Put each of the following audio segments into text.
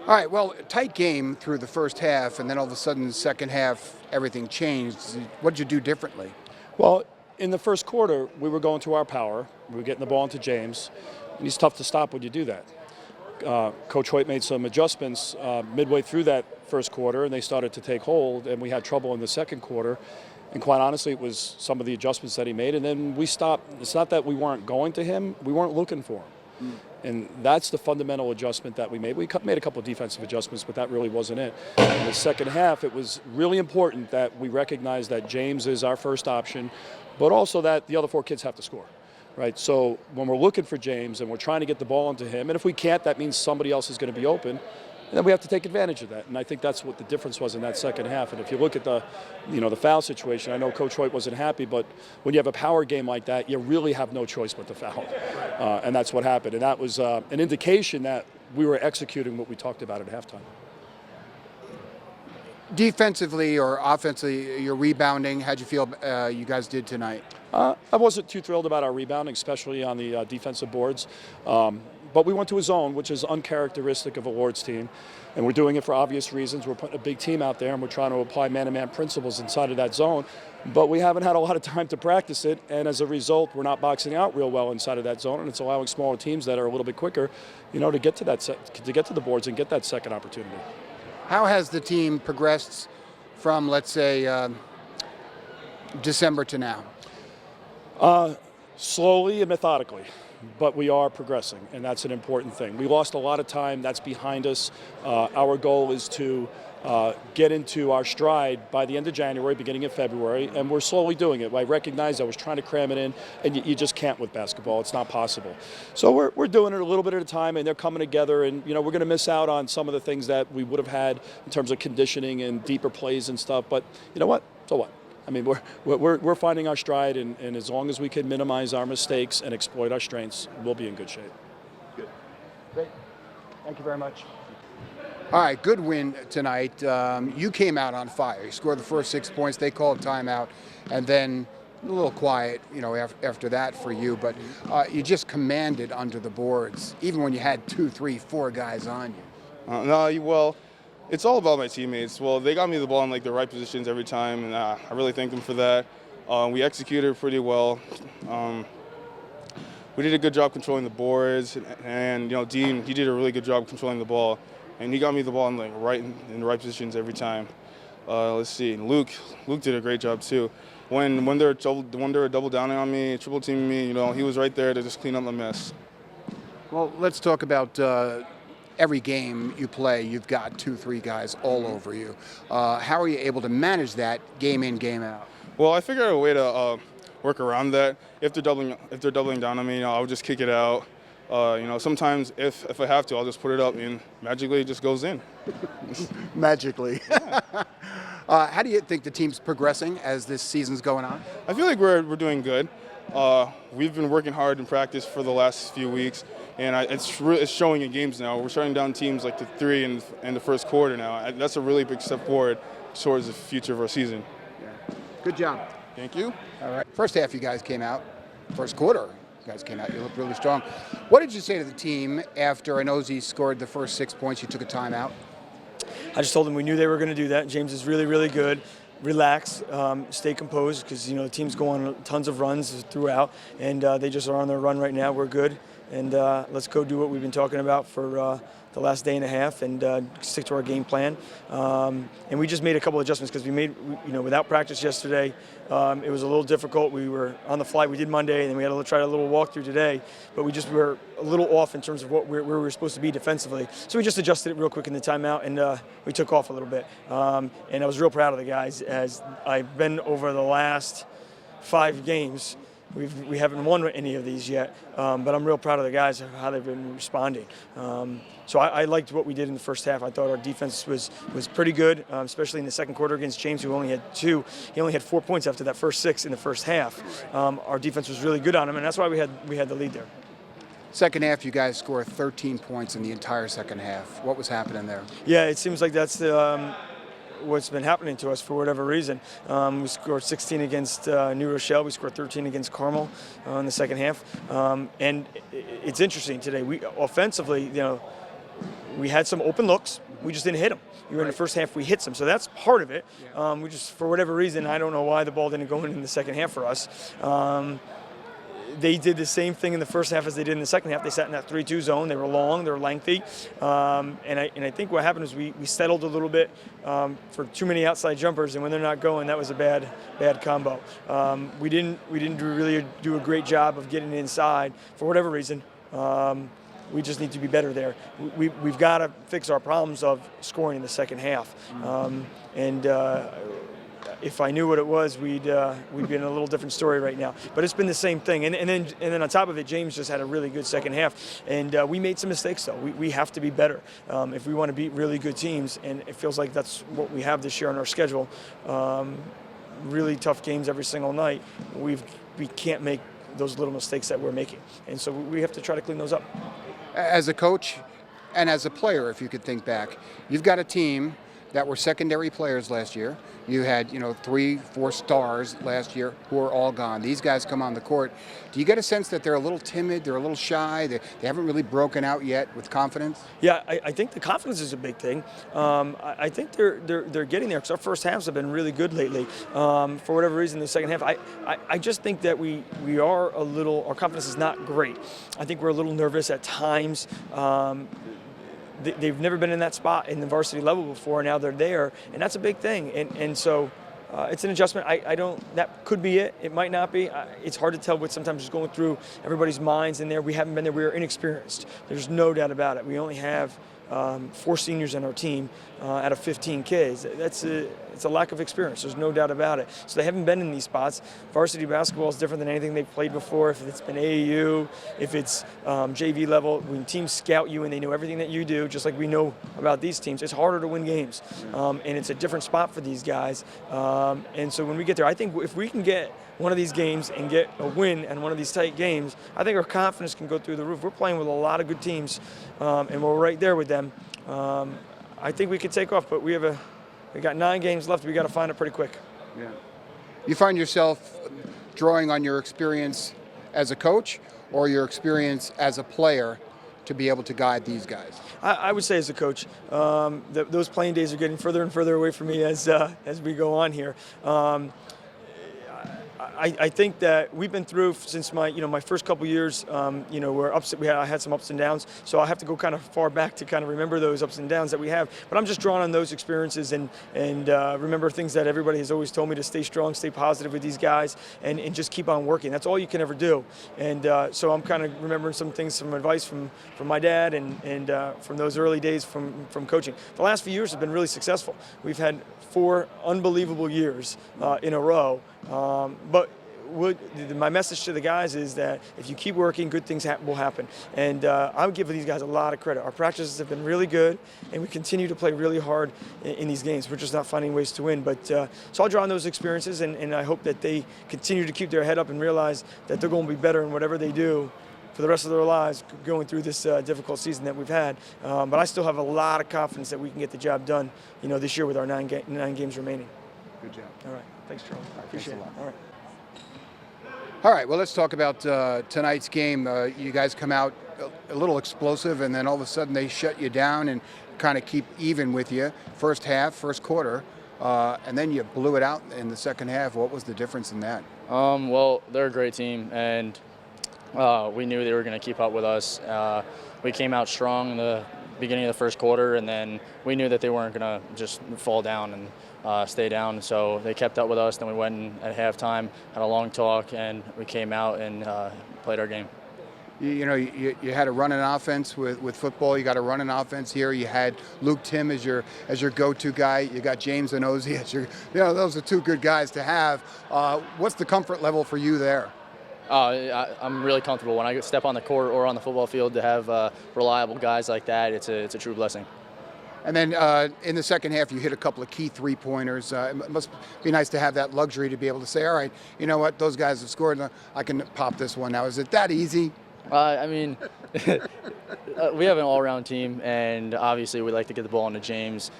All right, well, tight game through the first half, and then all of a sudden, the second half, everything changed. What did you do differently? Well, in the first quarter, we were going to our power. We were getting the ball into James, and he's tough to stop when you do that. Coach Hoyt made some adjustments midway through that first quarter, and they started to take hold, and we had trouble in the second quarter. And quite honestly, it was some of the adjustments that he made, and then we stopped. It's not that we weren't going to him, we weren't looking for him. And that's the fundamental adjustment that we made. We made a couple of defensive adjustments, but that really wasn't it. In the second half, it was really important that we recognize that James is our first option, but also that the other four kids have to score. Right, so when we're looking for James and we're trying to get the ball into him, and if we can't, that means somebody else is going to be open, and then we have to take advantage of that. And I think that's what the difference was in that second half. And if you look at the foul situation, I know Coach Hoyt wasn't happy, but when you have a power game like that, you really have no choice but to foul, and that's what happened. And that was an indication that we were executing what we talked about at halftime. Defensively or offensively, your rebounding, how'd you feel you guys did tonight? I wasn't too thrilled about our rebounding, especially on the defensive boards. But we went to a zone, which is uncharacteristic of a Lourdes team. And we're doing it for obvious reasons. We're putting a big team out there, and we're trying to apply man-to-man principles inside of that zone. But we haven't had a lot of time to practice it. And as a result, we're not boxing out real well inside of that zone. And it's allowing smaller teams that are a little bit quicker, to get to the boards and get that second opportunity. How has the team progressed from, let's say, December to now? Slowly and methodically, but we are progressing, and that's an important thing. We lost a lot of time. That's behind us. Our goal is to get into our stride by the end of January, beginning of February, and we're slowly doing it. I recognize I was trying to cram it in, and you just can't with basketball. It's not possible. So we're doing it a little bit at a time, and they're coming together, and we're going to miss out on some of the things that we would have had in terms of conditioning and deeper plays and stuff, but you know what? So what? I mean, we're finding our stride, and as long as we can minimize our mistakes and exploit our strengths, we'll be in good shape. Good. Great. Thank you very much. All right, good win tonight. You came out on fire. You scored the first 6 points. They called timeout, and then a little quiet, after that for you. But you just commanded under the boards, even when you had 2, 3, 4 guys on you. Well, it's all about my teammates. Well, they got me the ball in the right positions every time, and I really thank them for that. We executed pretty well. We did a good job controlling the boards, and Dean, he did a really good job controlling the ball, and he got me the ball in in the right positions every time. Let's see, Luke did a great job too. When they were double downing on me, triple teaming me, he was right there to just clean up the mess. Well, let's talk about every game you play. You've got 2, 3 guys all over you. How are you able to manage that game in, game out? Well, I figured out a way to work around that. If they're doubling down on me, I'll just kick it out. Sometimes if I have to, I'll just put it up, and magically it just goes in. Magically. Yeah. How do you think the team's progressing as this season's going on? I feel like we're doing good. We've been working hard in practice for the last few weeks, and it's showing in games now. We're shutting down teams like the 3 in the first quarter now. That's a really big step forward towards the future of our season. Yeah. Good job. Thank you. All right. First half, you guys came out. First quarter, you guys came out. You looked really strong. What did you say to the team after Inozi scored the first 6 points? You took a timeout. I just told them we knew they were going to do that. James is really, really good. Relax, stay composed, because the team's going on tons of runs throughout, and they just are on their run right now. We're good, and let's go do what we've been talking about for the last day and a half, and stick to our game plan. And we just made a couple of adjustments because we made, without practice yesterday, it was a little difficult. We were on the fly. We did Monday, and then we had to try a little walkthrough today. But we were a little off in terms of where we were supposed to be defensively. So we just adjusted it real quick in the timeout, and we took off a little bit. And I was real proud of the guys, as I've been over the last 5 games. We haven't won any of these yet, but I'm real proud of the guys, how they've been responding. So I liked what we did in the first half. I thought our defense was pretty good, especially in the second quarter against James, who only had 2. He only had 4 points after that first 6 in the first half. Our defense was really good on him, and that's why we had the lead there. Second half, you guys scored 13 points in the entire second half. What was happening there? Yeah, it seems like that's what's been happening to us for whatever reason. We scored 16 against New Rochelle. We scored 13 against Carmel in the second half. And it's interesting today. We offensively, we had some open looks. We just didn't hit them. In the first half, we hit some, so that's part of it. We just, for whatever reason, I don't know why the ball didn't go in the second half for us. They did the same thing in the first half as they did in the second half. They sat in that 3-2 zone. They were long, they were lengthy, and I think what happened is we settled a little bit for too many outside jumpers, and when they're not going, that was a bad combo. We didn't really do a great job of getting inside for whatever reason. We just need to be better there. We've got to fix our problems of scoring in the second half, if I knew what it was, we'd be in a little different story right now. But it's been the same thing. And then on top of it, James just had a really good second half. And we made some mistakes, though. We have to be better if we want to beat really good teams. And it feels like that's what we have this year on our schedule. Really tough games every single night. We can't make those little mistakes that we're making. And so we have to try to clean those up. As a coach and as a player, if you could think back, you've got a team that were secondary players last year. You had, 3-4 stars last year who are all gone. These guys come on the court. Do you get a sense that they're a little timid, they're a little shy, they haven't really broken out yet with confidence? Yeah, I think the confidence is a big thing. I think they're getting there because our first halves have been really good lately. For whatever reason, the second half, I just think that we are a little, our confidence is not great. I think we're a little nervous at times. They've never been in that spot in the varsity level before. Now they're there, and that's a big thing. And so it's an adjustment. I don't. That could be it. It might not be. It's hard to tell what sometimes is going through everybody's minds in there. We haven't been there. We are inexperienced. There's no doubt about it. We only have 4 seniors on our team out of 15 kids. It's a lack of experience. There's no doubt about it. So they haven't been in these spots. Varsity basketball is different than anything they've played before. If it's been AAU, if it's JV level, when teams scout you and they know everything that you do, just like we know about these teams, it's harder to win games. And it's a different spot for these guys. And so when we get there, I think if we can get one of these games and get a win in one of these tight games, I think our confidence can go through the roof. We're playing with a lot of good teams, and we're right there with them. I think we could take off, but we got 9 games left. We got to find it pretty quick. Yeah. You find yourself drawing on your experience as a coach or your experience as a player to be able to guide these guys? I would say as a coach, those playing days are getting further and further away from me as we go on here. I think that we've been through since my first couple years. I had some ups and downs, so I have to go kind of far back to kind of remember those ups and downs that we have. But I'm just drawing on those experiences and remember things that everybody has always told me to stay strong, stay positive with these guys, and just keep on working. That's all you can ever do. And so I'm kind of remembering some things, some advice from my dad and from those early days from coaching. The last few years have been really successful. We've had 4 unbelievable years in a row. But my message to the guys is that if you keep working, good things will happen. And I would give these guys a lot of credit. Our practices have been really good, and we continue to play really hard in these games. We're just not finding ways to win. But so I'll draw on those experiences, and I hope that they continue to keep their head up and realize that they're going to be better in whatever they do for the rest of their lives going through this difficult season that we've had. But I still have a lot of confidence that we can get the job done, this year with our 9 games remaining. Good job. All right. Thanks, Charlie. Appreciate it. All right. All right, well, let's talk about tonight's game. You guys come out a little explosive, and then all of a sudden they shut you down and kind of keep even with you. First half, first quarter, and then you blew it out in the second half. What was the difference in that? Well, they're a great team, and we knew they were going to keep up with us. We came out strong in the beginning of the first quarter, and then we knew that they weren't going to just fall down and stay down. So they kept up with us. Then we went in at halftime, had a long talk, and we came out and played our game. You had a running offense with football. You got a running offense here. You had Luke Tim as your go-to guy. You got James and Ozzie as your. Those are 2 good guys to have. What's the comfort level for you there? I'm really comfortable when I step on the court or on the football field to have reliable guys like that. It's a true blessing. And then in the second half, you hit a couple of key 3-pointers. It must be nice to have that luxury to be able to say, all right, you know what, those guys have scored. I can pop this one now. Is it that easy? I mean, we have an all-around team, and obviously we like to get the ball into James.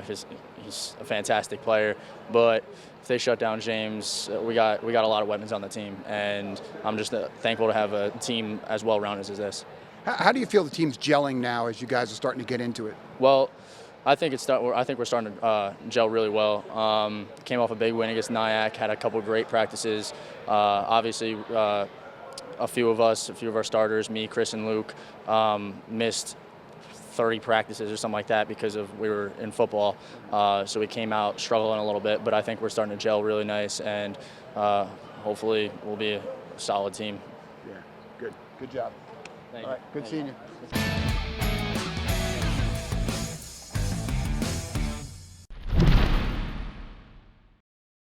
He's a fantastic player, but if they shut down James, we got a lot of weapons on the team, and I'm just thankful to have a team as well-rounded as this. How do you feel the team's gelling now as you guys are starting to get into it? Well, I think we're starting to gel really well. Came off a big win against Nyack, had a couple of great practices. Obviously, a few of our starters, me, Chris, and Luke, missed 30 practices or something like that because we were in football. So we came out struggling a little bit, but I think we're starting to gel really nice, and hopefully we'll be a solid team. Yeah, good job. Thank All you. right, good seeing you.